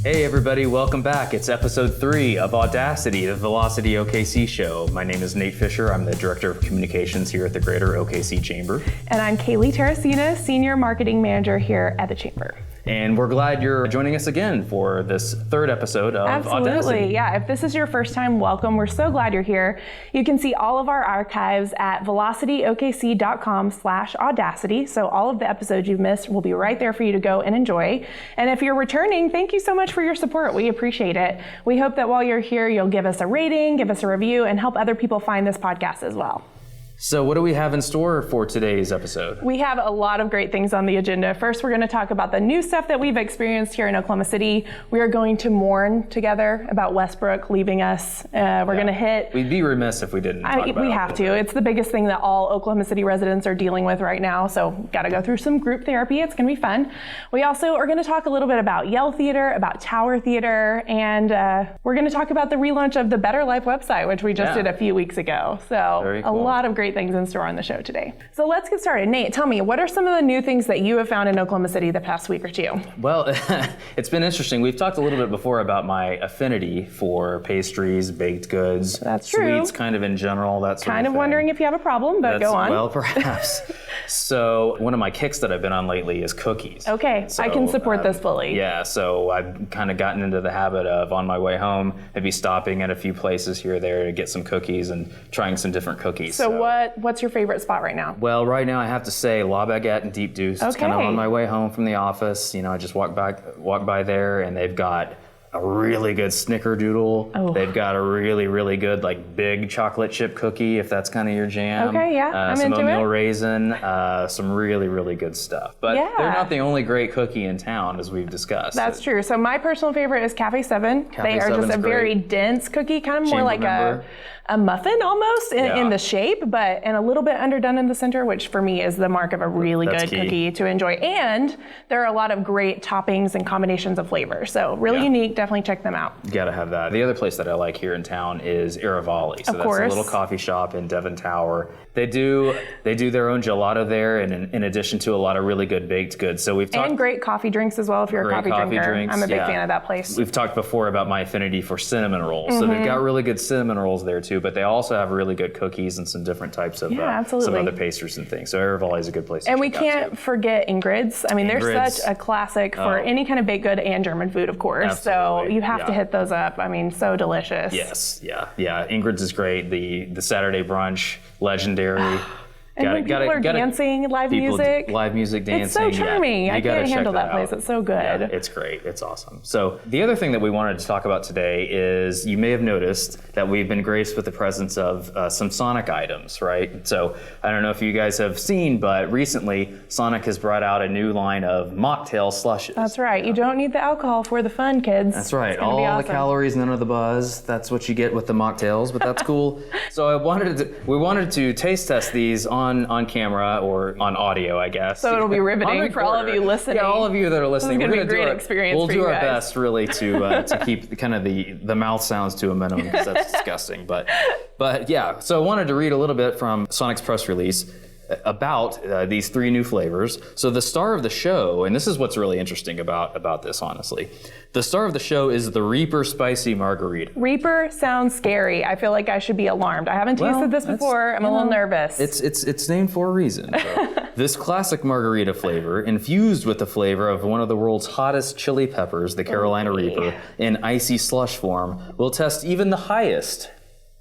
Hey everybody, welcome back. It's episode 3 of Audacity, the VeloCityOKC show. My name is Nate Fisher. I'm the Director of Communications here at the Greater OKC Chamber. And I'm Kaylee Terracina, Senior Marketing Manager here at the Chamber. And we're glad you're joining us again for this 3rd episode of Absolutely. Audacity. Yeah, if this is your first time, welcome. We're so glad you're here. You can see all of our archives at VeloCityOKC.com/Audacity. So all of the episodes you've missed will be right there for you to go and enjoy. And if you're returning, thank you so much for your support. We appreciate it. We hope that while you're here, you'll give us a rating, give us a review, and help other people find this podcast as well. So what do we have in store for today's episode? We have a lot of great things on the agenda. First, we're going to talk about the new stuff that we've experienced here in Oklahoma City. We are going to mourn together about Westbrook leaving us. We're going to hit... We'd be remiss if we didn't talk about it. We have to. It's the biggest thing that all Oklahoma City residents are dealing with right now. So got to go through some group therapy. It's going to be fun. We also are going to talk a little bit about Yale Theater, about Tower Theater, and we're going to talk about the relaunch of the Better Life website, which we just did a few weeks ago. So Very cool. A lot of great things in store on the show today. So let's get started. Nate, tell me, what are some of the new things that you have found in Oklahoma City the past week or two? Well, it's been interesting. We've talked a little bit before about my affinity for pastries, baked goods, That's true. Sweets kind of in general, that sort Kind of of thing. wondering if you have a problem, but go on. Well, perhaps. So one of my kicks that I've been on lately is cookies. Okay, I can support this fully. Yeah, so I've kind of gotten into the habit of, on my way home, maybe stopping at a few places here or there to get some cookies and trying some different cookies. So what's your favorite spot right now? Well, right now I have to say La Baguette and Deep Deuce. It's kind of Okay. on my way home from the office. You know, I just walk by there and they've got a really good snickerdoodle. Oh. They've got a really, really good, like, big chocolate chip cookie, if that's kind of your jam. Okay, yeah, I'm some into oatmeal it. raisin, some really, really good stuff. But Yeah. they're not the only great cookie in town, as we've discussed. That's true. So my personal favorite is Cafe 7. They are just 7's a very great. dense cookie, kind of more Chamber like member. a muffin almost in Yeah. the shape, and a little bit underdone in the center, which for me is the mark of a really That's good key. cookie to enjoy. And there are a lot of great toppings and combinations of flavors. So really Yeah. unique. Definitely check them out. You gotta have that. The other place that I like here in town is Iravali. So Of that's course. a little coffee shop in Devon Tower. They do their own gelato there, and in addition to a lot of really good baked goods. So we've talked And great coffee drinks as well if you're a Great coffee coffee drinker. drinks, I'm a big yeah. fan of that place. We've talked before about my affinity for cinnamon rolls. So they've got really good cinnamon rolls there too, but they also have really good cookies and some different types of some absolutely. other pastries and things. So Iravali is a good place to And we check out, can't too. forget Ingrid's. I mean, they're Ingrid's. such a classic for Oh. any kind of baked good and German food, of course. So Absolutely, you have to yeah. hit those up. I mean, so delicious. Yes, yeah. Ingrid's is great. The Saturday brunch, legendary. And when people are dancing, live music. Live music, dancing. It's so charming. Yeah, I you gotta can't check handle that place. out. It's so good. Yeah, it's great. It's awesome. So the other thing that we wanted to talk about today is you may have noticed that we've been graced with the presence of some Sonic items, right? So I don't know if you guys have seen, but recently Sonic has brought out a new line of Mocktail Slushes. That's right. You don't need the alcohol for the fun, kids. That's right. It's gonna be All the awesome. calories, none of the buzz. That's what you get with the mocktails, but that's cool. So we wanted to taste test these on camera or on audio, I guess. So it'll be riveting for all of you listening. Yeah, all of you that are listening. This is We're gonna be a gonna great experience We'll for do you our guys. best, really, to keep kind of the mouth sounds to a minimum because that's disgusting. But yeah. So I wanted to read a little bit from Sonic's press release about these 3 new flavors. So the star of the show, and this is what's really interesting about this, honestly. The star of the show is the Reaper Spicy Margarita. Reaper sounds scary. I feel like I should be alarmed. I haven't tasted this before. I'm a little nervous. It's named for a reason. So. This classic margarita flavor, infused with the flavor of one of the world's hottest chili peppers, the Carolina Reaper, in icy slush form, will test even the highest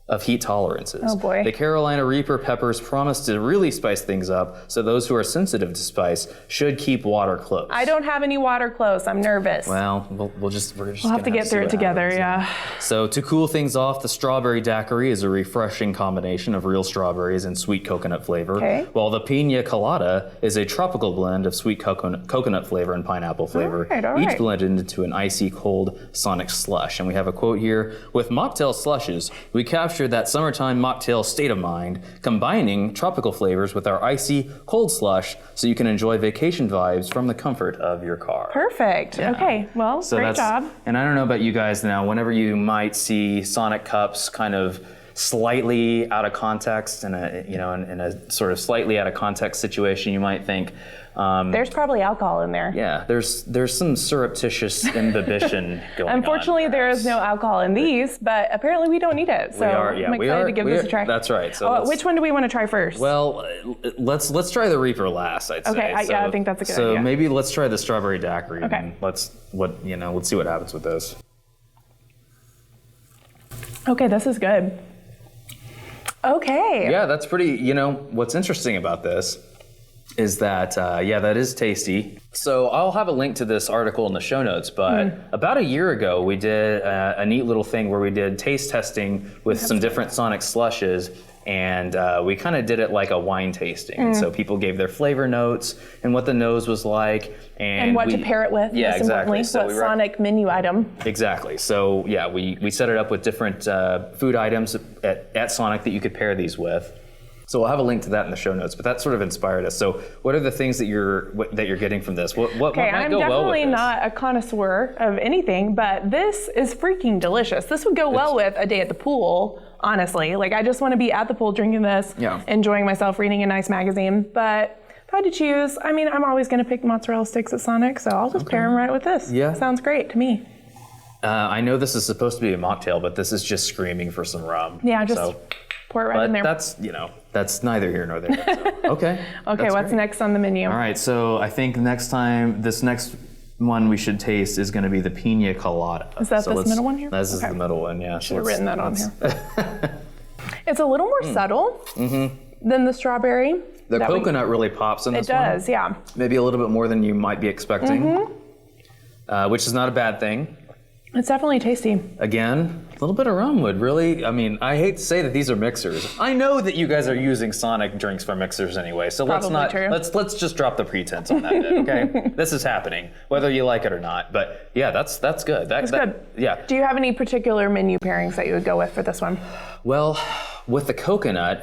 of heat tolerances. Oh boy. The Carolina Reaper peppers promise to really spice things up, so those who are sensitive to spice should keep water close. I don't have any water close. I'm nervous. Well, we're just we'll have to get through it together, yeah. So to cool things off, the strawberry daiquiri is a refreshing combination of real strawberries and sweet coconut flavor, while the pina colada is a tropical blend of sweet coconut flavor and pineapple flavor, all right. each blended into an icy cold Sonic slush. And we have a quote here, "With Mocktail Slushes, we captured that summertime mocktail state of mind, combining tropical flavors with our icy cold slush so you can enjoy vacation vibes from the comfort of your car." Perfect. Yeah. Okay, well, So great job. And I don't know about you guys now, whenever you might see Sonic cups kind of slightly out of context in a sort of slightly out of context situation, you might think. There's probably alcohol in there. Yeah, there's some surreptitious imbibition going on. Unfortunately, there is no alcohol in these, but apparently we don't need it. So I'm excited to give this a try. That's right. So which one do we want to try first? Well, let's try the Reaper last, I'd say. Okay, I think that's a good idea. So maybe let's try the strawberry daiquiri. Okay. And let's see what happens with this. Okay, this is good. Okay. Yeah, that's pretty. What's interesting about this is that, that is tasty. So I'll have a link to this article in the show notes, but about a year ago, we did a neat little thing where we did taste testing with some different Sonic Slushes, and we kind of did it like a wine tasting. And so people gave their flavor notes and what the nose was like. And what to pair it with, most importantly, so what Sonic menu item. Exactly. So yeah, we set it up with different food items at Sonic that you could pair these with. So we'll have a link to that in the show notes, but that sort of inspired us. So what are the things that you're getting from this? What might go well with this? I'm definitely not a connoisseur of anything, but this is freaking delicious. This would go well with a day at the pool, honestly. Like, I just want to be at the pool drinking this, enjoying myself, reading a nice magazine. But if I had to choose, I'm always going to pick mozzarella sticks at Sonic, so I'll just pair them right with this. Yeah. Sounds great to me. I know this is supposed to be a mocktail, but this is just screaming for some rum. Yeah, just pour it right in there. That's neither here nor there. So. Okay. Okay, what's next on the menu? All right, so I think this next one we should taste is going to be the Pina Colada. Is that this middle one here? This is the middle one, yeah. Should have written that on here. It's a little more subtle than the strawberry. The coconut really pops in this one. It does, yeah. Maybe a little bit more than you might be expecting, which is not a bad thing. It's definitely tasty. Again, a little bit of rum would really, I hate to say that these are mixers. I know that you guys are using Sonic drinks for mixers anyway, so let's just drop the pretense on that bit, okay? This is happening, whether you like it or not. But yeah, that's good. That's good. Yeah. Do you have any particular menu pairings that you would go with for this one? Well, with the coconut,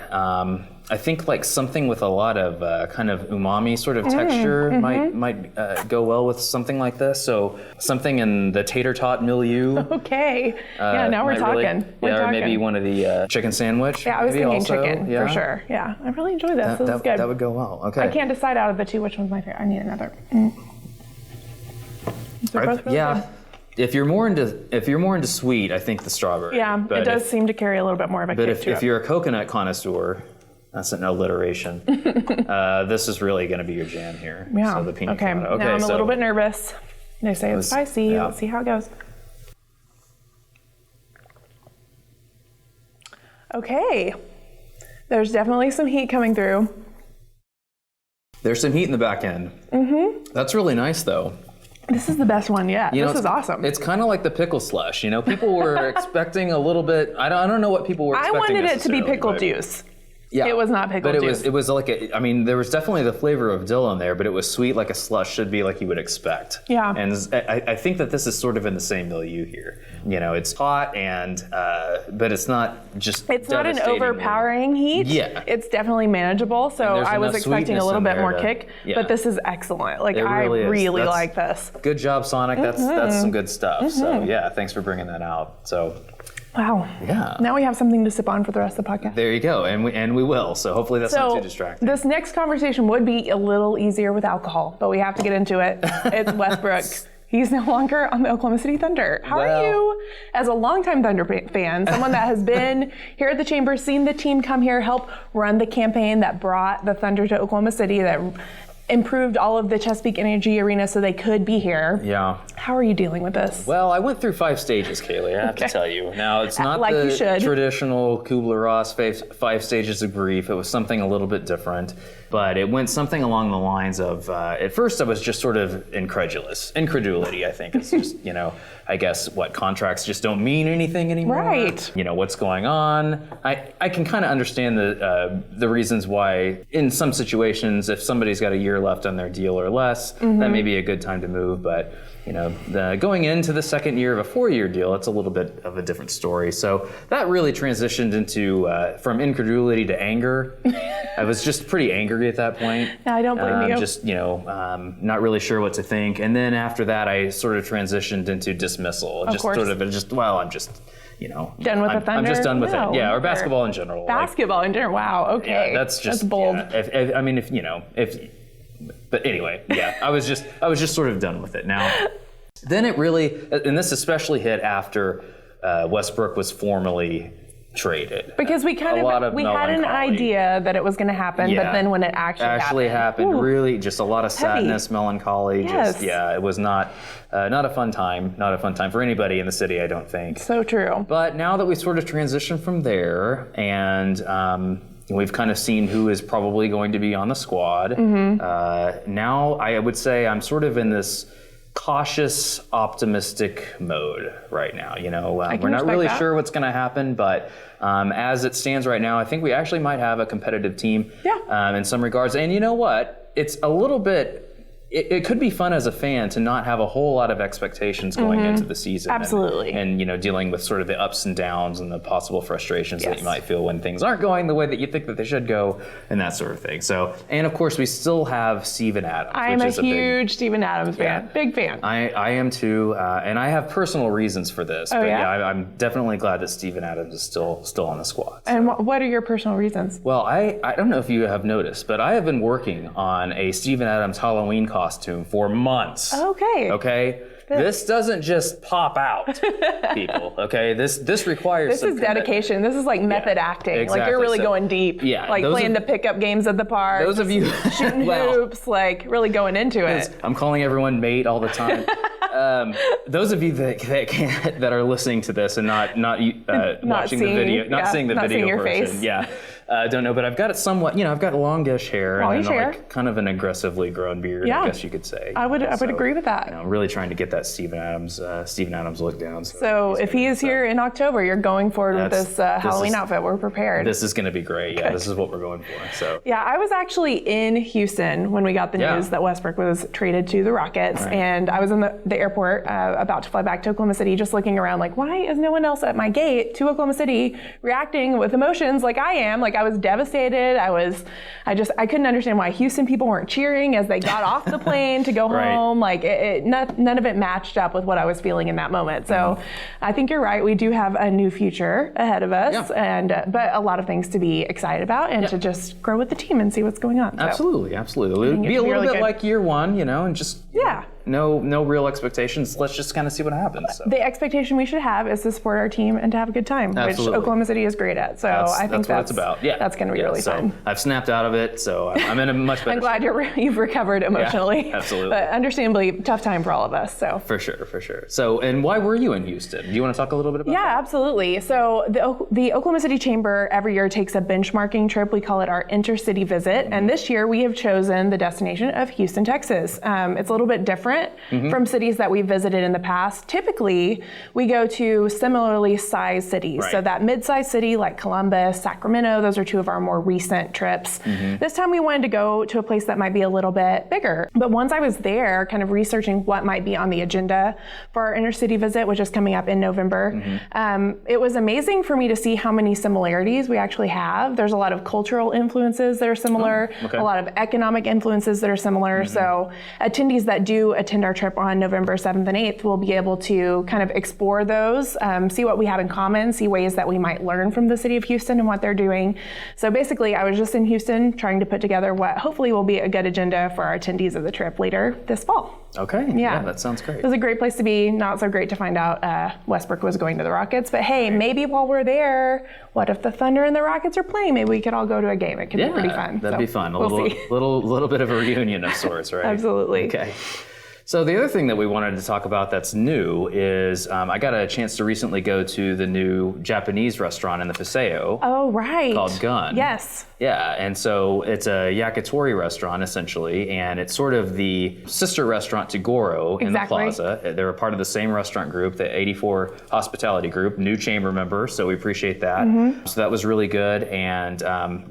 I think like something with a lot of kind of umami sort of texture might go well with something like this. So something in the tater tot milieu. Okay. Yeah, now we're talking. Or maybe one of the chicken sandwich. Yeah, I was thinking chicken for sure. Yeah, I really enjoy this. This is good. That would go well. Okay. I can't decide out of the two which one's my favorite. I need another. They're both really good. If you're more into sweet, I think the strawberry. Yeah, it does seem to carry a little bit more of a kick to it. But if you're a coconut connoisseur, that's an alliteration. This is really going to be your jam here. Yeah. So the Pina Colada. Okay. Now I'm a little bit nervous. They say it's spicy. Yeah. Let's see how it goes. Okay. There's definitely some heat coming through. There's some heat in the back end. That's really nice, though. This is the best one yet. This is awesome. It's kind of like the pickle slush. People were expecting a little bit. I don't know what people were expecting. I wanted it to be pickle juice. Yeah, it was not pickle juice. But it was like there was definitely the flavor of dill in there, but it was sweet like a slush should be, like you would expect. Yeah. And I think that this is sort of in the same milieu here. It's hot but it's not just. It's not an overpowering heat. Yeah. It's definitely manageable. So I was expecting a little bit more kick, but this is excellent. Like I really like this. Good job, Sonic. That's some good stuff. So yeah, thanks for bringing that out. So. Wow. Yeah. Now we have something to sip on for the rest of the podcast. There you go. And we will. So hopefully that's not too distracting. This next conversation would be a little easier with alcohol, but we have to get into it. It's Westbrook. He's no longer on the Oklahoma City Thunder. How are you, as a longtime Thunder fan, someone that has been here at the Chamber, seen the team come here, help run the campaign that brought the Thunder to Oklahoma City, that improved all of the Chesapeake Energy Arena so they could be here. Yeah. How are you dealing with this? Well, I went through 5 stages, Kaylee, I have to tell you. Now, it's not like the traditional Kubler-Ross 5 stages of grief. It was something a little bit different. But it went something along the lines of, at first I was just sort of incredulity, I think. It's just, I guess, contracts just don't mean anything anymore. Right. What's going on. I can kind of understand the reasons why, in some situations, if somebody's got a year left on their deal or less, that may be a good time to move. But going into the second year of a 4-year deal, it's a little bit of a different story. So that really transitioned into from incredulity to anger. I was just pretty angry at that point. I don't blame you. Just not really sure what to think. And then after that, I sort of transitioned into dismissal. I'm just Done with the Thunder? I'm just done with No, it. Yeah, or never. basketball in general. Basketball in general. Wow. Okay. Yeah, that's bold. Yeah, but anyway, yeah, I was just sort of done with it. Now, then it really, and this especially hit after Westbrook was formally traded. Because we had an idea that it was going to happen, but then when it actually happened, really just a lot of sadness, melancholy. Yes. It was not a fun time. Not a fun time for anybody in the city, I don't think. So true. But now that we sort of transitioned from there, and we've kind of seen who is probably going to be on the squad, now I would say I'm sort of in this cautious, optimistic mode right now. We're not really sure what's going to happen, but as it stands right now, I think we actually might have a competitive team in some regards. And you know what? It's a little bit. It could be fun as a fan to not have a whole lot of expectations going into the season. Absolutely. And dealing with sort of the ups and downs and the possible frustrations that you might feel when things aren't going the way that you think that they should go and that sort of thing. So, and of course we still have Steven Adams. I am a huge Steven Adams fan. Big fan. I am too, and I have personal reasons for this. But I'm definitely glad that Steven Adams is still on the squad. So. And what are your personal reasons? Well, I don't know if you have noticed, but I have been working on a Steven Adams Halloween costume for months. Okay. This doesn't just pop out, people. Okay, this requires. This is dedication. This is like method acting. Exactly. Like you're really going deep. Yeah, like playing the pickup games at the park. Those of you shooting hoops, like really going into it. I'm calling everyone mate all the time. Those of you that are listening to this and not watching the video, not seeing the video your version, face. Don't know, but I've got it somewhat. I've got longish hair and like kind of an aggressively grown beard. I guess you could say. I would agree with that. I'm really trying to get that Steven Adams look down. So if he is here in October, you're going forward with this Halloween outfit. We're prepared. This is going to be great. Yeah, this is what we're going for. So I was actually in Houston when we got the news that Westbrook was traded to the Rockets, and I was in the airport about to fly back to Oklahoma City, just looking around like, why is no one else at my gate to Oklahoma City reacting with emotions like I am? Like I was devastated. I couldn't understand why Houston people weren't cheering as they got off the plane to go home. Like none of it matched up with what I was feeling in that moment. So I think you're right. We do have a new future ahead of us, but a lot of things to be excited about and to just grow with the team and see what's going on. Absolutely. Be a little bit like year one, and just no real expectations. Let's just kind of see what happens. So. The expectation we should have is to support our team and to have a good time, which Oklahoma City is great at. So I think that's what it's about. Yeah, that's going to be really fun. I've snapped out of it, so I'm in a much better. I'm glad you've recovered emotionally. Yeah, absolutely. But understandably, tough time for all of us. So for sure. So, and why were you in Houston? Do you want to talk a little bit about that? Yeah, absolutely. So the Oklahoma City Chamber every year takes a benchmarking trip. We call it our intercity visit, and this year we have chosen the destination of Houston, Texas. It's a little bit different from cities that we've visited in the past. Typically, we go to similarly sized cities. So that mid-sized city like Columbus, Sacramento, those are two of our more recent trips. This time we wanted to go to a place that might be a little bit bigger. But once I was there, kind of researching what might be on the agenda for our intercity visit, which is coming up in November, it was amazing for me to see how many similarities we actually have. There's a lot of cultural influences that are similar, a lot of economic influences that are similar. So attendees that do attend our trip on November 7th and 8th will be able to kind of explore those, see what we have in common, see ways that we might learn from the city of Houston and what they're doing. So basically, I was just in Houston trying to put together what hopefully will be a good agenda for our attendees of the trip later this fall. Okay, yeah, that sounds great. It was a great place to be. Not so great to find out Westbrook was going to the Rockets, but hey, maybe while we're there, what if the Thunder and the Rockets are playing? Maybe we could all go to a game. It could be pretty fun. That'd be fun. A little bit of a reunion of sorts, right? Absolutely. Okay. So the other thing that we wanted to talk about that's new is I got a chance to recently go to the new Japanese restaurant in the Paseo. Oh, right. Called Gun. Yes. Yeah, and so it's a yakitori restaurant essentially, and it's sort of the sister restaurant to Goro in the plaza. They're a part of the same restaurant group, the 84 Hospitality Group, new chamber member, so we appreciate that. So that was really good, and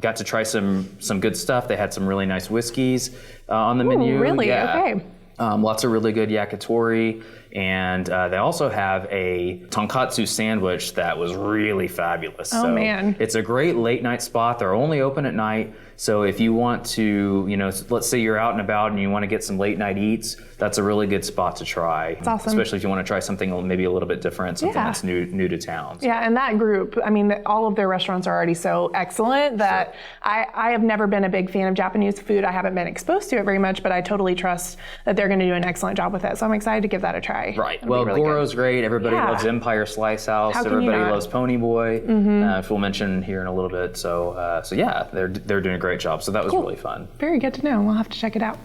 got to try some good stuff. They had some really nice whiskeys on the menu. Really? Yeah. Okay. Lots of really good yakitori, and they also have a tonkatsu sandwich that was really fabulous. Oh, man. It's a great late night spot. They're only open at night, So if you want to, let's say you're out and about and you want to get some late night eats, that's a really good spot to try. That's awesome. Especially if you want to try something maybe a little bit different, something that's new to town. Yeah, and that group, I mean, all of their restaurants are already so excellent that I have never been a big fan of Japanese food. I haven't been exposed to it very much, but I totally trust that they're going to do an excellent job with it. So I'm excited to give that a try. Right. It'll well, be really Goro's good. Great. Everybody loves Empire Slice House. How can you Everybody not? loves Pony Boy, which we'll mention here in a little bit. So yeah, they're doing a great job. So that was really fun. Very good to know. We'll have to check it out.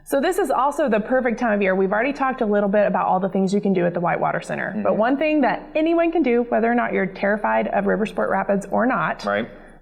So this is also the perfect time of year. We've already talked a little bit about all the things you can do at the Whitewater Center. But one thing that anyone can do, whether or not you're terrified of Riversport Rapids or not,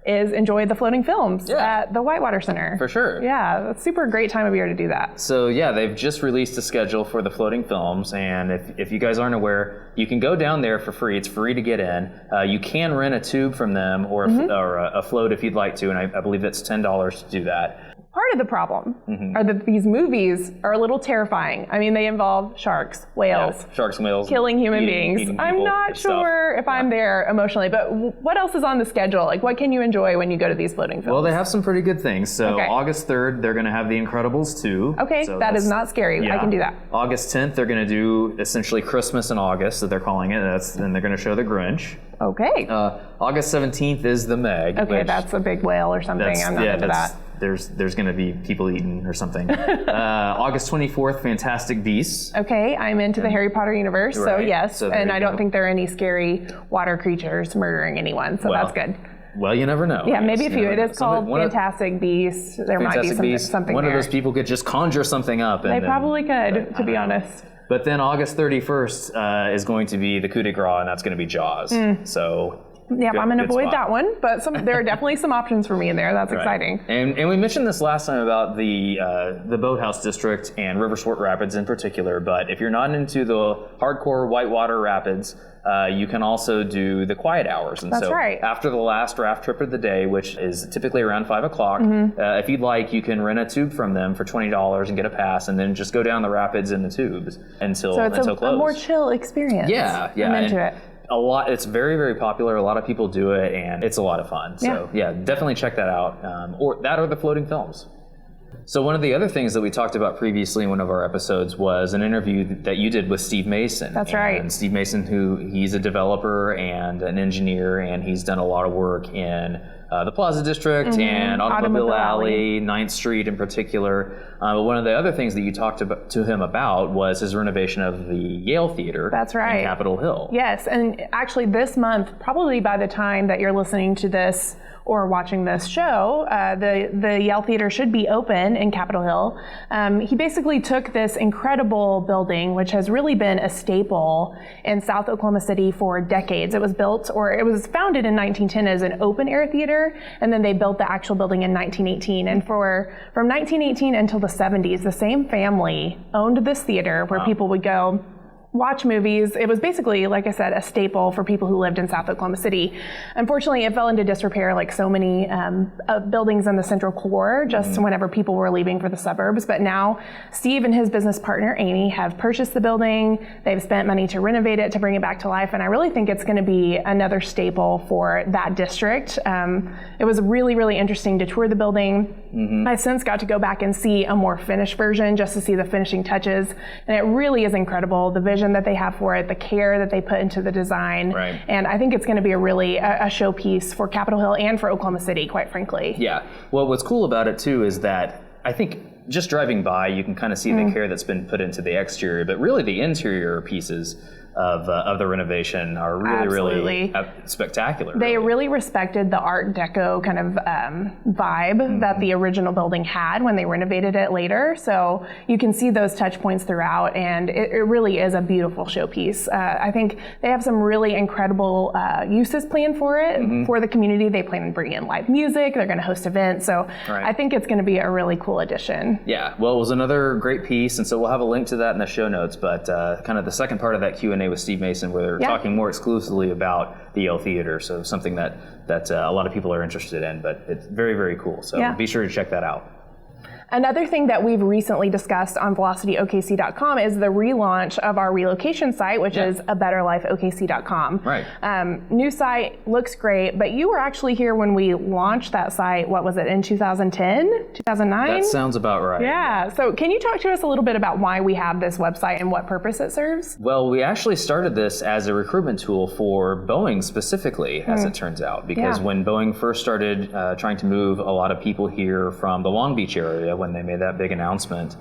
is enjoy the floating films at the Whitewater Center. For sure. Yeah, it's super great time of year to do that. So yeah, they've just released a schedule for the floating films, and if you guys aren't aware, you can go down there for free. It's free to get in. You can rent a tube from them or a float if you'd like to, and I believe it's $10 to do that. Part of the problem are that these movies are a little terrifying. I mean, they involve sharks, whales, sharks and whales, killing human beings. Eating I'm not sure if I'm there emotionally, but what else is on the schedule? Like, what can you enjoy when you go to these floating films? Well, they have some pretty good things. So August 3rd, they're going to have The Incredibles 2. Okay, so that is not scary. I can do that. August 10th, they're going to do essentially Christmas in August, that they're calling it. Then they're going to show The Grinch. Okay. August 17th is The Meg. Okay, that's a big whale or something. I'm not into that. There's going to be people eating or something. August 24th, Fantastic Beasts. Okay, I'm into the Harry Potter universe, so yes. So and I don't think there are any scary water creatures murdering anyone, so that's good. Well, you never know. Yeah, maybe if it is called Fantastic Beasts, there might be something One there. of those people could just conjure something up. They probably could, to be honest. But then August 31st is going to be the coup de grace, and that's going to be Jaws. So... Yep, I'm going to avoid that one, but there are definitely some options for me in there. That's exciting. And we mentioned this last time about the Boathouse District and Riversport Rapids in particular, but if you're not into the hardcore whitewater rapids, you can also do the quiet hours. And after the last raft trip of the day, which is typically around 5 o'clock, if you'd like, you can rent a tube from them for $20 and get a pass, and then just go down the rapids in the tubes until close. So it's a more chill experience. Yeah. I'm into it. It's very, very popular. A lot of people do it, and it's a lot of fun. So yeah, definitely check that out, or the floating films. So one of the other things that we talked about previously in one of our episodes was an interview that you did with Steve Mason. That's right. And Steve Mason, he's a developer and an engineer, and he's done a lot of work in the Plaza District and Automobile Alley, 9th Street in particular. But one of the other things that you talked to him about was his renovation of the Yale Theater. That's right. In Capitol Hill. Yes, and actually this month, probably by the time that you're listening to this or watching this show, the Yale Theater should be open in Capitol Hill. He basically took this incredible building, which has really been a staple in South Oklahoma City for decades. It was founded in 1910 as an open-air theater, and then they built the actual building in 1918. And from 1918 until the 70s, the same family owned this theater where people would go watch movies. It was basically, like I said, a staple for people who lived in South Oklahoma City. Unfortunately, it fell into disrepair like so many buildings in the central core just whenever people were leaving for the suburbs. But now Steve and his business partner, Amy, have purchased the building. They've spent money to renovate it, to bring it back to life. And I really think it's going to be another staple for that district. It was really, really interesting to tour the building. I since got to go back and see a more finished version just to see the finishing touches. And it really is incredible. The vision that they have for it, the care that they put into the design. And I think it's going to be a showpiece for Capitol Hill and for Oklahoma City, quite frankly. Yeah. Well, what's cool about it too is that I think just driving by, you can kind of see the care that's been put into the exterior, but really the interior pieces of the renovation are really spectacular. They really respected the Art Deco kind of vibe that the original building had when they renovated it later. So you can see those touch points throughout, and it really is a beautiful showpiece. I think they have some really incredible uses planned for it for the community. They plan on bringing in live music. They're going to host events. So I think it's going to be a really cool addition. Yeah. Well, it was another great piece, and so we'll have a link to that in the show notes. But kind of the second part of that Q&A with Steve Mason, where they're talking more exclusively about the Yale Theater, so something that a lot of people are interested in, but it's very, very cool. So be sure to check that out. Another thing that we've recently discussed on VeloCityOKC.com is the relaunch of our relocation site, which is abetterlifeokc.com. Right. New site, looks great, but you were actually here when we launched that site, what was it, in 2010, 2009? That sounds about right. Yeah, so can you talk to us a little bit about why we have this website and what purpose it serves? Well, we actually started this as a recruitment tool for Boeing specifically, as it turns out, because when Boeing first started trying to move a lot of people here from the Long Beach area, when they made that big announcement,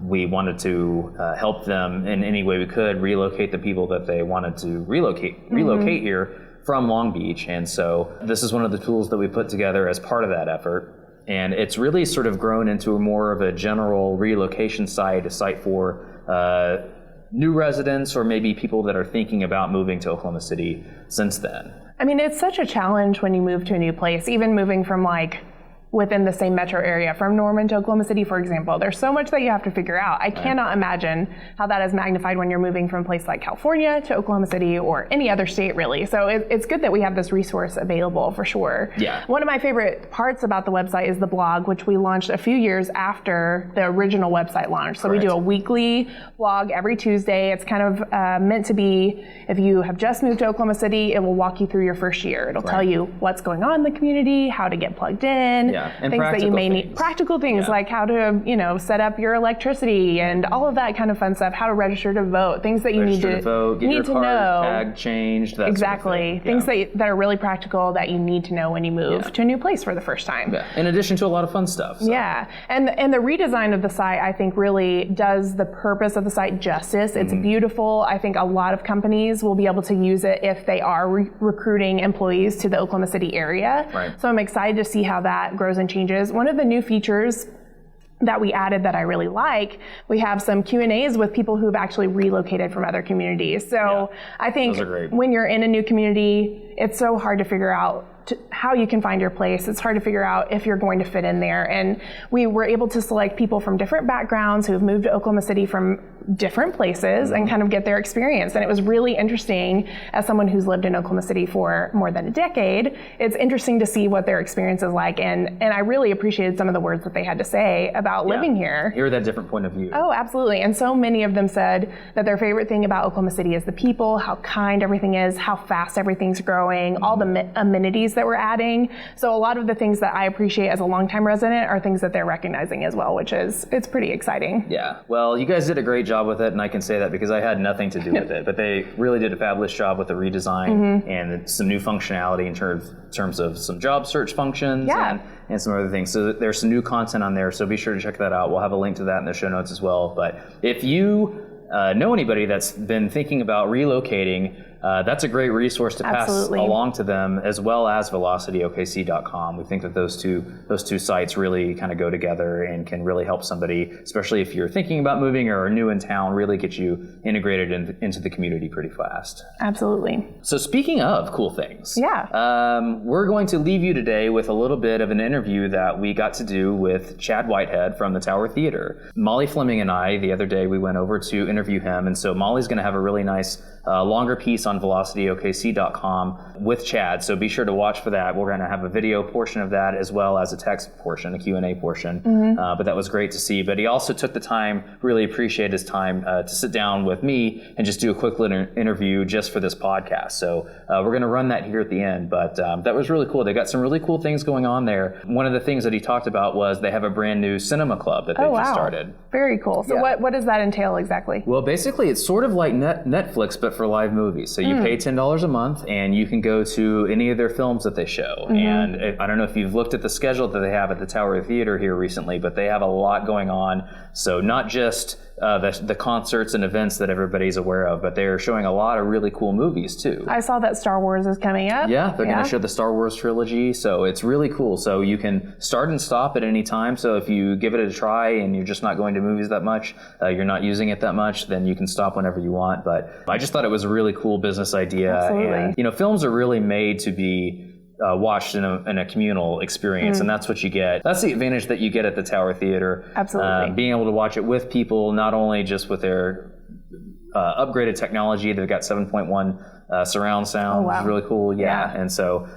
we wanted to help them in any way we could relocate the people that they wanted to relocate here from Long Beach. And so this is one of the tools that we put together as part of that effort. And it's really sort of grown into more of a general relocation site, a site for new residents or maybe people that are thinking about moving to Oklahoma City since then. I mean, it's such a challenge when you move to a new place, even moving from like within the same metro area, from Norman to Oklahoma City, for example. There's so much that you have to figure out. I cannot imagine how that is magnified when you're moving from a place like California to Oklahoma City or any other state, really. So it's good that we have this resource available for sure. Yeah. One of my favorite parts about the website is the blog, which we launched a few years after the original website launch. So we do a weekly blog every Tuesday. It's kind of meant to be, if you have just moved to Oklahoma City, it will walk you through your first year. It'll tell you what's going on in the community, how to get plugged in. And things that you may need, practical things like how to, set up your electricity and all of that kind of fun stuff, how to register to vote, things that you need to vote, get your card know. Tag changed, that exactly. Sort of things that are really practical that you need to know when you move to a new place for the first time. Yeah. In addition to a lot of fun stuff. So. Yeah, and the redesign of the site, I think, really does the purpose of the site justice. It's beautiful. I think a lot of companies will be able to use it if they are recruiting employees to the Oklahoma City area. Right. So I'm excited to see how that grows and changes. One of the new features that we added that I really like, we have some Q&As with people who've actually relocated from other communities. So I think when you're in a new community, it's so hard to figure out how you can find your place. It's hard to figure out if you're going to fit in there. And we were able to select people from different backgrounds who have moved to Oklahoma City from different places and kind of get their experience. And it was really interesting, as someone who's lived in Oklahoma City for more than a decade, it's interesting to see what their experience is like. And I really appreciated some of the words that they had to say about living here. Hear that different point of view. Oh, absolutely. And so many of them said that their favorite thing about Oklahoma City is the people, how kind everything is, how fast everything's growing, all the amenities that we're adding. So a lot of the things that I appreciate as a longtime resident are things that they're recognizing as well, it's pretty exciting. Yeah. Well, you guys did a great job with it, and I can say that because I had nothing to do with it, but they really did a fabulous job with the redesign and some new functionality in terms of some job search functions and some other things. So there's some new content on there, so be sure to check that out. We'll have a link to that in the show notes as well. But if you know anybody that's been thinking about relocating, that's a great resource to pass along to them, as well as VeloCityOKC.com. We think that those two sites really kind of go together and can really help somebody, especially if you're thinking about moving or are new in town, really get you integrated into the community pretty fast. Absolutely. So speaking of cool things, we're going to leave you today with a little bit of an interview that we got to do with Chad Whitehead from the Tower Theater. Molly Fleming and I, the other day, we went over to interview him, and so Molly's going to have a really nice longer piece on VeloCityOKC.com with Chad, so be sure to watch for that. We're going to have a video portion of that as well as a text portion, a Q&A portion, but that was great to see. But he also took the time, really appreciate his time, to sit down with me and just do a quick little interview just for this podcast. So we're going to run that here at the end, but that was really cool. They got some really cool things going on there. One of the things that he talked about was they have a brand new cinema club that they just started. Very cool. So what does that entail exactly? Well, basically it's sort of like Netflix, but for live movies. So you pay $10 a month and you can go to any of their films that they show. And I don't know if you've looked at the schedule that they have at the Tower Theater here recently, but they have a lot going on. So not just the concerts and events that everybody's aware of, but they're showing a lot of really cool movies too. I saw that Star Wars is coming up. Yeah, they're going to show the Star Wars trilogy, so it's really cool. So you can start and stop at any time. So if you give it a try and you're just not going to movies that much, you're not using it that much, then you can stop whenever you want. But I just thought it was a really cool business idea. Absolutely. And films are really made to be watched in a communal experience, and that's what you get. That's the advantage that you get at the Tower Theater. Absolutely. Being able to watch it with people, not only just with their upgraded technology. They've got 7.1 surround sound, which is really cool. Yeah. And so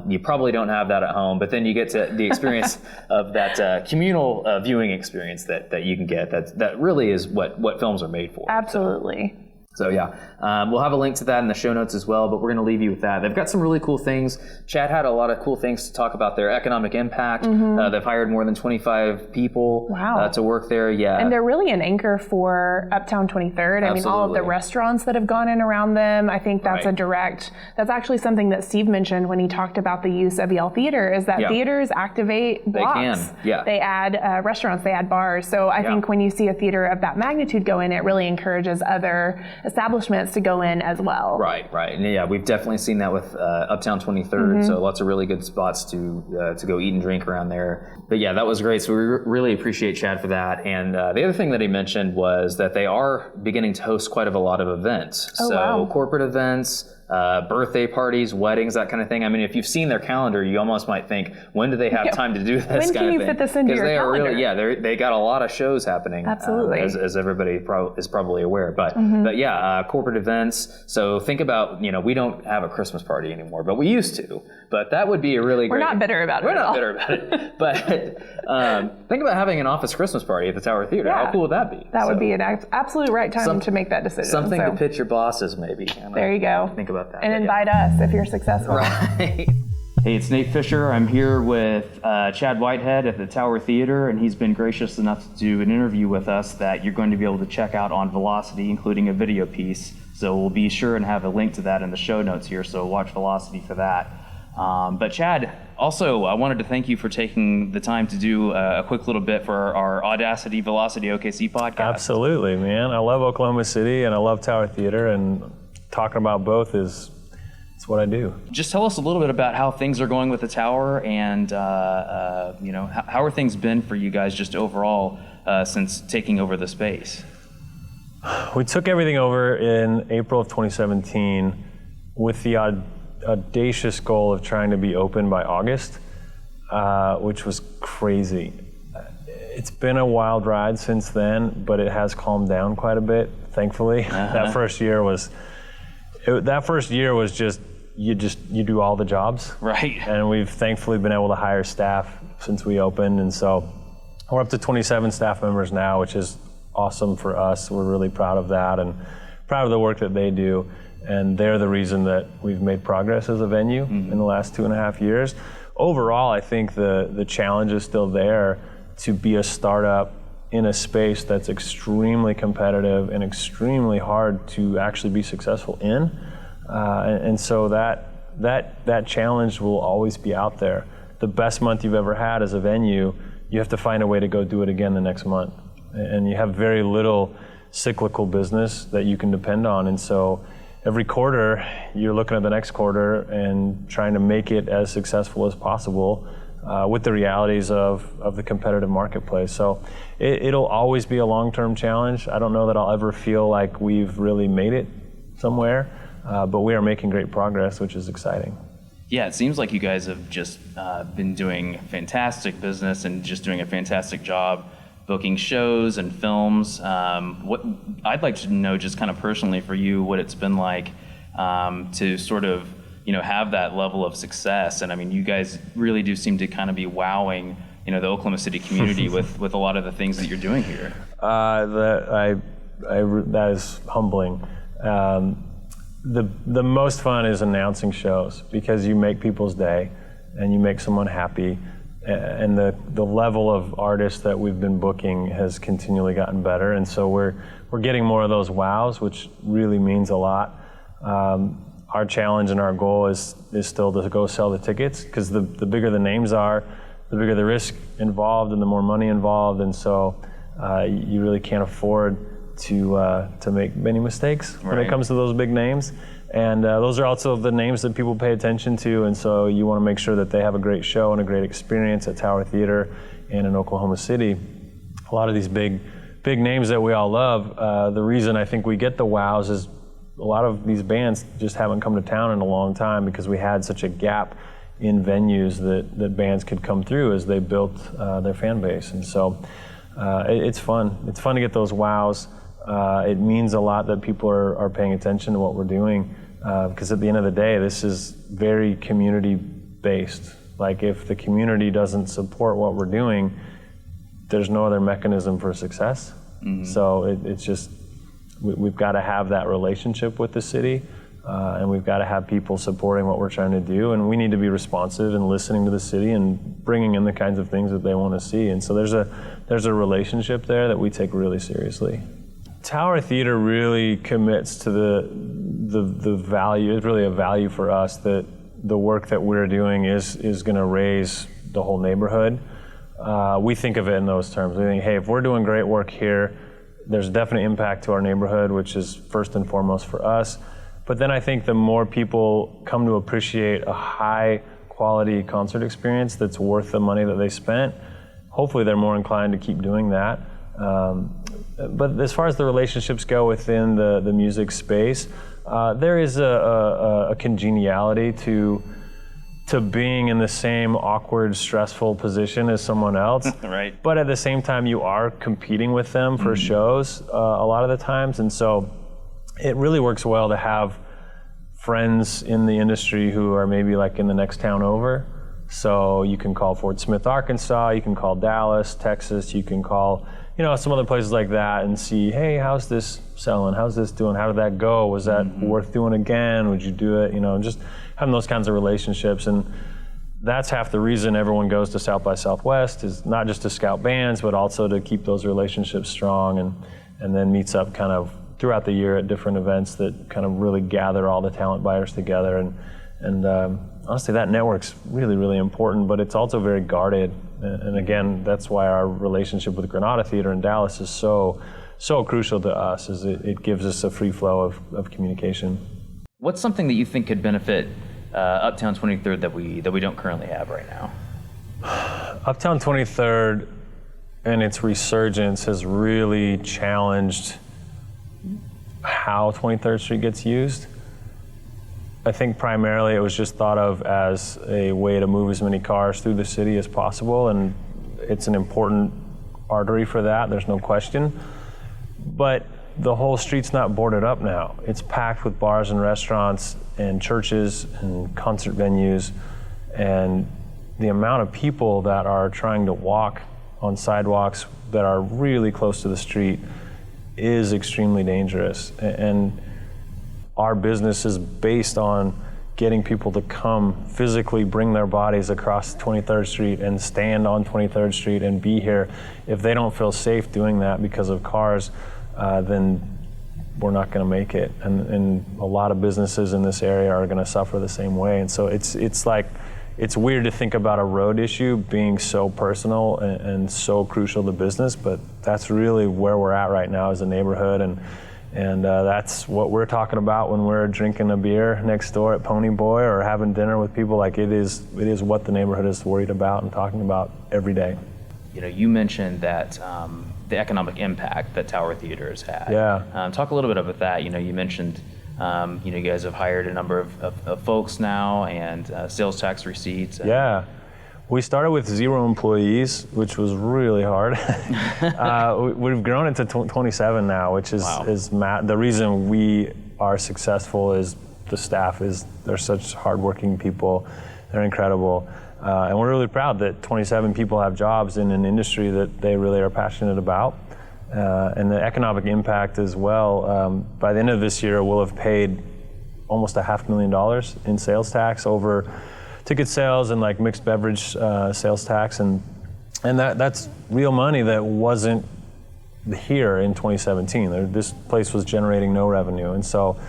you probably don't have that at home, but then you get to the experience of that communal viewing experience that you can get. That really is what films are made for. Absolutely. So yeah, we'll have a link to that in the show notes as well, but we're going to leave you with that. They've got some really cool things. Chad had a lot of cool things to talk about their economic impact. They've hired more than 25 people to work there. Yeah. And they're really an anchor for Uptown 23rd. I mean, all of the restaurants that have gone in around them, I think that's that's actually something that Steve mentioned when he talked about the use of Yale Theater, is that theaters activate blocks. They add restaurants, they add bars. So I think when you see a theater of that magnitude go in, it really encourages other establishments to go in as well. Right. And yeah, we've definitely seen that with Uptown 23rd. So lots of really good spots to go eat and drink around there. But yeah, that was great. So we really appreciate Chad for that. And the other thing that he mentioned was that they are beginning to host quite a lot of events. Corporate events, birthday parties, weddings, that kind of thing. I mean, if you've seen their calendar, you almost might think, when do they have time to do this kind of thing? When can you fit this into your calendar? Because they are they got a lot of shows happening. Absolutely. As everybody is probably aware. But yeah, corporate events. So think about, we don't have a Christmas party anymore, but we used to. But that would be a really great... We're not bitter about it. We're not bitter about it. But think about having an office Christmas party at the Tower Theater. Yeah. How cool would that be? That would be an absolute right time to make that decision. Something to pitch your bosses, maybe. There you go. Think about that. And invite us if you're successful. Right. Hey, it's Nate Fisher. I'm here with Chad Whitehead at the Tower Theater, and he's been gracious enough to do an interview with us that you're going to be able to check out on Velocity, including a video piece. So we'll be sure and have a link to that in the show notes here, so watch Velocity for that. But Chad, also, I wanted to thank you for taking the time to do a quick little bit for our Audacity VeloCityOKC podcast. Absolutely, man. I love Oklahoma City and I love Tower Theater, and talking about both it's what I do. Just tell us a little bit about how things are going with the Tower, and how are things been for you guys just overall since taking over the space? We took everything over in April of 2017 with the audacious goal of trying to be open by August, which was crazy. It's been a wild ride since then, but it has calmed down quite a bit, thankfully. That first year was just you do all the jobs. Right. And we've thankfully been able to hire staff since we opened, and so we're up to 27 staff members now, which is awesome for us. We're really proud of that and proud of the work that they do. And they're the reason that we've made progress as a venue in the last 2.5 years. Overall, I think the challenge is still there to be a startup in a space that's extremely competitive and extremely hard to actually be successful in. And so that challenge will always be out there. The best month you've ever had as a venue, you have to find a way to go do it again the next month. And you have very little cyclical business that you can depend on. And so every quarter, you're looking at the next quarter and trying to make it as successful as possible with the realities of the competitive marketplace. So it'll always be a long-term challenge. I don't know that I'll ever feel like we've really made it somewhere, but we are making great progress, which is exciting. Yeah, it seems like you guys have just been doing fantastic business and just doing a fantastic job booking shows and films. What I'd like to know, just kind of personally for you, what it's been like to sort of have that level of success. And I mean, you guys really do seem to kind of be wowing the Oklahoma City community with a lot of the things that you're doing here. That is humbling. The most fun is announcing shows, because you make people's day and you make someone happy. And the level of artists that we've been booking has continually gotten better, and so we're getting more of those wows, which really means a lot. Our challenge and our goal is still to go sell the tickets, because the bigger the names are, the bigger the risk involved and the more money involved, and so you really can't afford to make many mistakes when it comes to those big names. And those are also the names that people pay attention to, and so you want to make sure that they have a great show and a great experience at Tower Theater and in Oklahoma City. A lot of these big names that we all love, the reason I think we get the wows is a lot of these bands just haven't come to town in a long time, because we had such a gap in venues that bands could come through as they built their fan base. And so it's fun. It's fun to get those wows. It means a lot that people are paying attention to what we're doing, because at the end of the day, this is very community-based. Like, if the community doesn't support what we're doing, there's no other mechanism for success. So it's just, we've got to have that relationship with the city, and we've got to have people supporting what we're trying to do, and we need to be responsive and listening to the city and bringing in the kinds of things that they want to see. And so there's a relationship there that we take really seriously. Tower Theater really commits to the value. It's really a value for us that the work that we're doing is going to raise the whole neighborhood. We think of it in those terms. We think, hey, if we're doing great work here, there's definite impact to our neighborhood, which is first and foremost for us. But then I think the more people come to appreciate a high quality concert experience that's worth the money that they spent, hopefully they're more inclined to keep doing that. But as far as the relationships go within the music space, there is a congeniality to being in the same awkward, stressful position as someone else. Right. But at the same time, you are competing with them for shows a lot of the times. And so it really works well to have friends in the industry who are maybe like in the next town over. So you can call Fort Smith, Arkansas, you can call Dallas, Texas, you can call, some other places like that and see, hey, how's this selling? How's this doing? How did that go? Was that worth doing again? Would you do it? Just having those kinds of relationships. And that's half the reason everyone goes to South by Southwest, is not just to scout bands, but also to keep those relationships strong, and then meets up kind of throughout the year at different events that kind of really gather all the talent buyers together. And honestly, that network's really, really important, but it's also very guarded. And again, that's why our relationship with Granada Theater in Dallas is so crucial to us, is it gives us a free flow of communication. What's something that you think could benefit Uptown 23rd that we don't currently have right now? Uptown 23rd and its resurgence has really challenged how 23rd Street gets used. I think primarily it was just thought of as a way to move as many cars through the city as possible, and it's an important artery for that, there's no question. But the whole street's not boarded up now. It's packed with bars and restaurants and churches and concert venues, and the amount of people that are trying to walk on sidewalks that are really close to the street is extremely dangerous. And our business is based on getting people to come physically bring their bodies across 23rd Street and stand on 23rd Street and be here. If they don't feel safe doing that because of cars, then we're not going to make it. And a lot of businesses in this area are going to suffer the same way. And so it's weird to think about a road issue being so personal and so crucial to business, but that's really where we're at right now as a neighborhood. And that's what we're talking about when we're drinking a beer next door at Pony Boy or having dinner with people. Like, it is what the neighborhood is worried about and talking about every day. You mentioned that the economic impact that Tower Theater has had. Yeah. Talk a little bit about that. You mentioned you guys have hired a number of folks now, and sales tax receipts. Yeah. We started with 0 employees, which was really hard. We've grown it to 27 now, which is the reason we are successful is the staff they're such hardworking people. They're incredible. And we're really proud that 27 people have jobs in an industry that they really are passionate about. And the economic impact as well. By the end of this year, we'll have paid almost $500,000 in sales tax over ticket sales and like mixed beverage sales tax, and that's real money that wasn't here in 2017. This place was generating no revenue, and so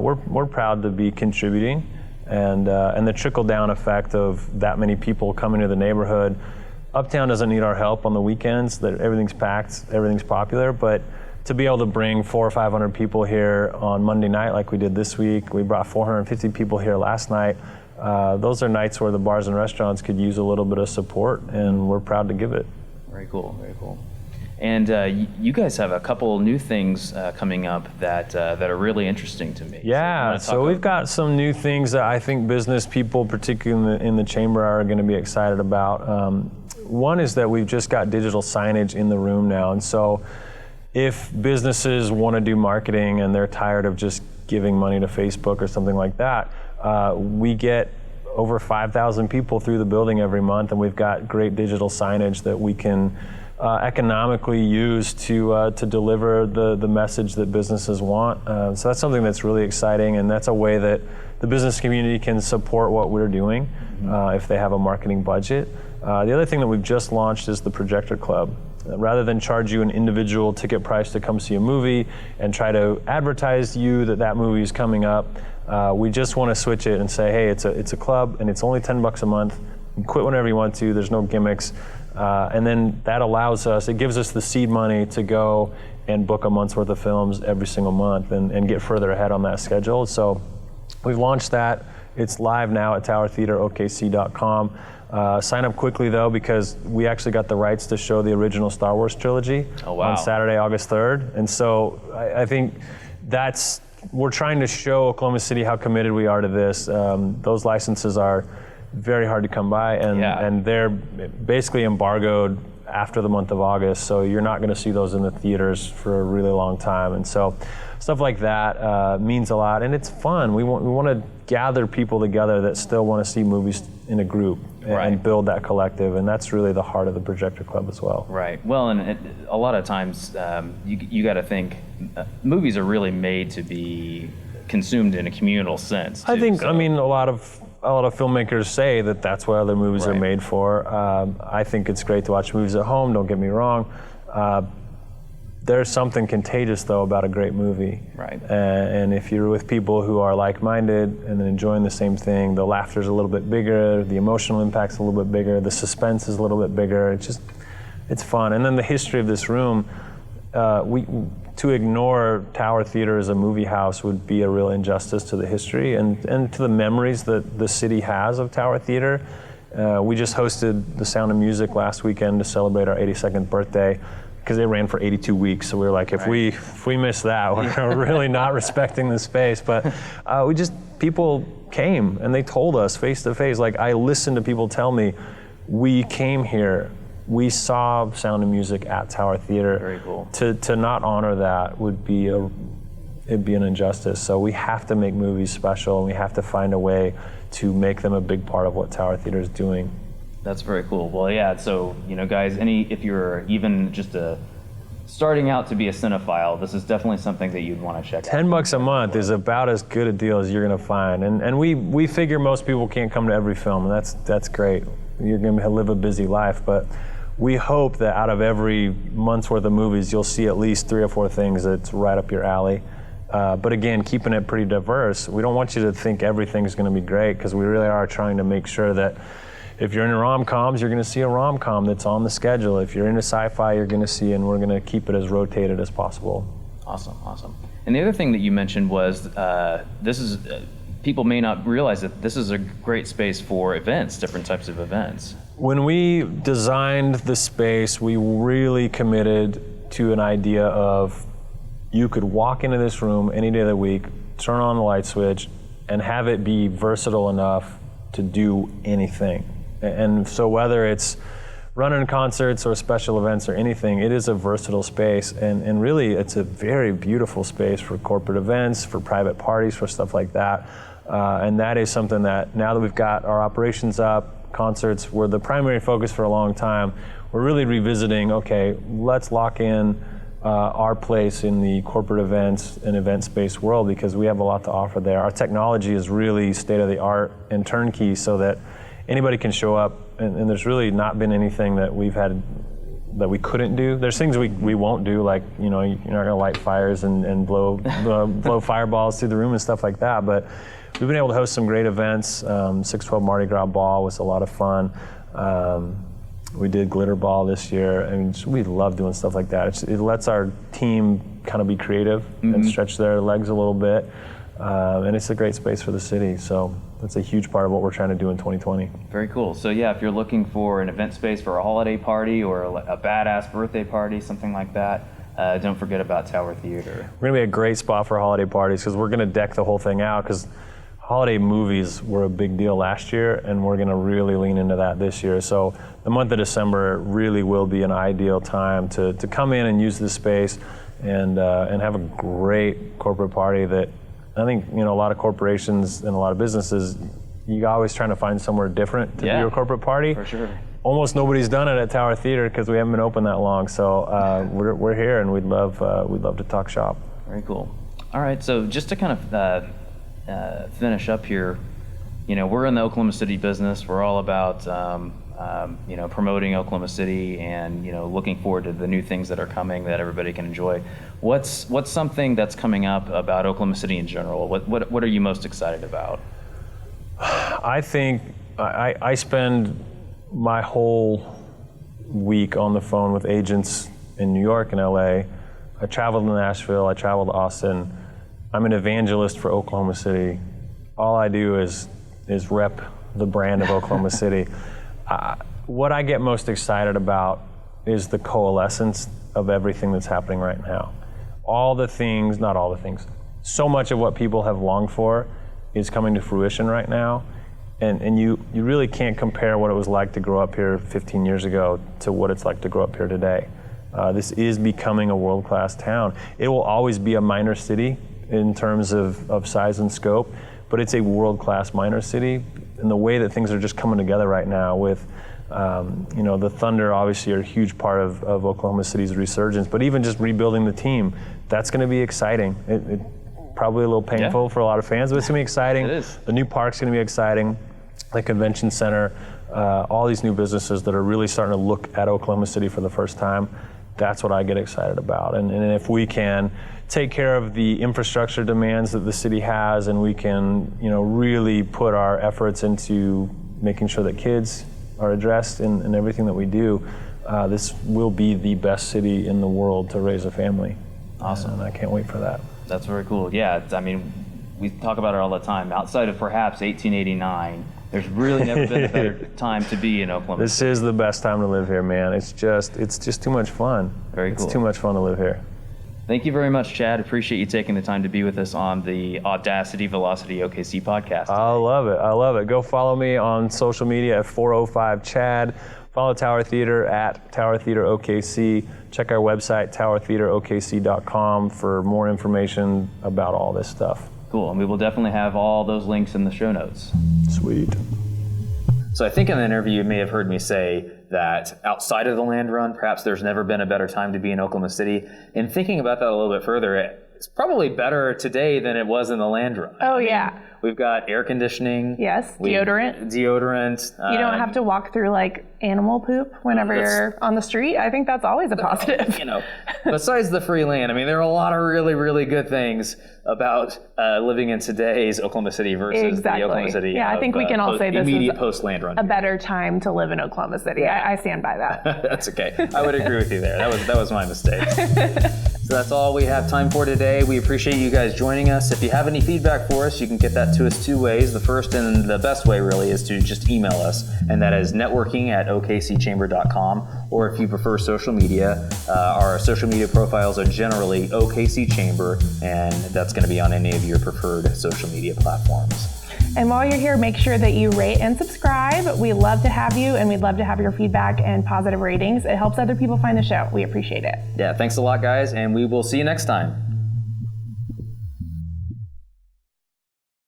we're proud to be contributing, and the trickle down effect of that many people coming to the neighborhood. Uptown doesn't need our help on the weekends. That everything's packed, everything's popular, but to be able to bring 400 or 500 people here on Monday night like we did this week, we brought 450 people here last night. Those are nights where the bars and restaurants could use a little bit of support, and we're proud to give it. Very cool, very cool. And you guys have a couple new things coming up that are really interesting to me. Yeah, so we've got some new things that I think business people, particularly in the chamber, are going to be excited about. One is that we've just got digital signage in the room now, and so if businesses want to do marketing and they're tired of just giving money to Facebook or something like that, we get over 5,000 people through the building every month, and we've got great digital signage that we can economically use to deliver the message that businesses want. So that's something that's really exciting, and that's a way that the business community can support what we're doing if they have a marketing budget. The other thing that we've just launched is the Projector Club. Rather than charge you an individual ticket price to come see a movie and try to advertise you that movie is coming up, we just want to switch it and say, hey, it's a club and it's only $10 a month. You can quit whenever you want to. There's no gimmicks. And then that allows us, it gives us the seed money to go and book a month's worth of films every single month and get further ahead on that schedule. So we've launched that. It's live now at towertheaterokc.com. Sign up quickly though, because we actually got the rights to show the original Star Wars trilogy on Saturday, August 3rd. And so I think we're trying to show Oklahoma City how committed we are to this. Those licenses are very hard to come by, and they're basically embargoed after the month of August, so you're not going to see those in the theaters for a really long time. And so stuff like that means a lot, and it's fun. We want to gather people together that still want to see movies in a group and build that collective, and that's really the heart of the Projector Club as well. Right. Well, and a lot of times you got to think movies are really made to be consumed in a communal sense, too. I think, I mean, a lot of filmmakers say that that's what other movies are made for. I think it's great to watch movies at home, don't get me wrong. There's something contagious, though, about a great movie. Right. And if you're with people who are like-minded and enjoying the same thing, the laughter's a little bit bigger, the emotional impact's a little bit bigger, the suspense is a little bit bigger. It's fun. And then the history of this room, to ignore Tower Theater as a movie house would be a real injustice to the history and to the memories that the city has of Tower Theater. We just hosted The Sound of Music last weekend to celebrate our 82nd birthday, because they ran for 82 weeks. So we were like, if we miss that, we're really not respecting the space. But people came and they told us face to face. Like, I listened to people tell me, we came here, we saw Sound of Music at Tower Theater. Very cool. To not honor that would be it'd be an injustice. So we have to make movies special, and we have to find a way to make them a big part of what Tower Theater is doing. That's very cool. Well, yeah, so, guys, if you're even just starting out to be a cinephile, this is definitely something that you'd want to check out. $10 a month is about as good a deal as you're going to find. And we figure most people can't come to every film, and that's great. You're going to live a busy life, but we hope that out of every month's worth of movies, you'll see at least 3 or 4 things that's right up your alley. But again, keeping it pretty diverse. We don't want you to think everything's going to be great, because we really are trying to make sure that if you're into rom-coms, you're going to see a rom-com that's on the schedule. If you're into sci-fi, you're going to see, and we're going to keep it as rotated as possible. Awesome. And the other thing that you mentioned was people may not realize that this is a great space for events, different types of events. When we designed the space, we really committed to an idea of you could walk into this room any day of the week, turn on the light switch, and have it be versatile enough to do anything. And so whether it's running concerts or special events or anything, it is a versatile space. And really, it's a very beautiful space for corporate events, for private parties, for stuff like that. And that is something that, now that we've got our operations up, concerts were the primary focus for a long time, we're really revisiting, okay, let's lock in our place in the corporate events and event space world, because we have a lot to offer there. Our technology is really state of the art and turnkey, so that anybody can show up, and there's really not been anything that we've had that we couldn't do. There's things we won't do, like, you're not gonna light fires and blow fireballs through the room and stuff like that, but we've been able to host some great events. 612 Mardi Gras Ball was a lot of fun. We did Glitter Ball this year. I mean, we love doing stuff like that. It lets our team kind of be creative and stretch their legs a little bit. And it's a great space for the city. So that's a huge part of what we're trying to do in 2020. Very cool. So yeah, if you're looking for an event space for a holiday party or a badass birthday party, something like that, don't forget about Tower Theater. We're going to be a great spot for holiday parties, because we're going to deck the whole thing out, because holiday movies were a big deal last year, and we're going to really lean into that this year. So the month of December really will be an ideal time to come in and use this space and have a great corporate party that I think, a lot of corporations and a lot of businesses, you're always trying to find somewhere different to do your corporate party. For sure. Almost nobody's done it at Tower Theater because we haven't been open that long. So we're here, and we'd love to talk shop. Very cool. All right, so just to kind of finish up here, we're in the Oklahoma City business. We're all about promoting Oklahoma City and looking forward to the new things that are coming that everybody can enjoy. What's something that's coming up about Oklahoma City in general? What are you most excited about? I think I spend my whole week on the phone with agents in New York and LA. I traveled to Nashville, I traveled to Austin. I'm an evangelist for Oklahoma City. All I do is rep the brand of Oklahoma City. What I get most excited about is the coalescence of everything that's happening right now. All the things, not all the things, so much of what people have longed for is coming to fruition right now. And you really can't compare what it was like to grow up here 15 years ago to what it's like to grow up here today. This is becoming a world-class town. It will always be a minor city in terms of size and scope, but it's a world-class minor city. And the way that things are just coming together right now with, the Thunder obviously are a huge part of Oklahoma City's resurgence, but even just rebuilding the team, that's going to be exciting. It probably a little painful for a lot of fans, but it's going to be exciting. It is. The new park's going to be exciting. The convention center, all these new businesses that are really starting to look at Oklahoma City for the first time. That's what I get excited about. And if we can take care of the infrastructure demands that the city has, and we can, really put our efforts into making sure that kids are addressed in everything that we do, this will be the best city in the world to raise a family. Awesome. And I can't wait for that. That's very cool. Yeah, we talk about it all the time. Outside of perhaps 1889, there's really never been a better time to be in Oklahoma This City. is the best time to live here, man. It's just too much fun. Very cool. It's too much fun to live here. Thank you very much, Chad. Appreciate you taking the time to be with us on the Audacity VeloCityOKC podcast. I love it. Go follow me on social media at 405Chad. Follow Tower Theater at Tower Theater OKC. Check our website, towertheaterokc.com, for more information about all this stuff. Cool, and we will definitely have all those links in the show notes. Sweet. So I think in the interview you may have heard me say that outside of the land run, perhaps there's never been a better time to be in Oklahoma City. And thinking about that a little bit further, it's probably better today than it was in the land run. Oh, yeah. We've got air conditioning. Yes, deodorant. Deodorant. You don't have to walk through animal poop whenever you're on the street. I think that's always a positive. Besides the free land, there are a lot of really, really good things about living in today's Oklahoma City versus the Oklahoma City. Yeah, I think we can all say this immediate is post-land run. a better time to live in Oklahoma City. I stand by that. That's okay. I would agree with you there. That was my mistake. So that's all we have time for today. We appreciate you guys joining us. If you have any feedback for us, you can get that to us two ways. The first and the best way really is to just email us, and that is networking@okcchamber.com. Or if you prefer social media, our social media profiles are generally OKC Chamber, and that's going to be on any of your preferred social media platforms. And while you're here, make sure that you rate and subscribe. We love to have you, and we'd love to have your feedback and positive ratings. It helps other people find the show. We appreciate it. Yeah, thanks a lot, guys, and we will see you next time.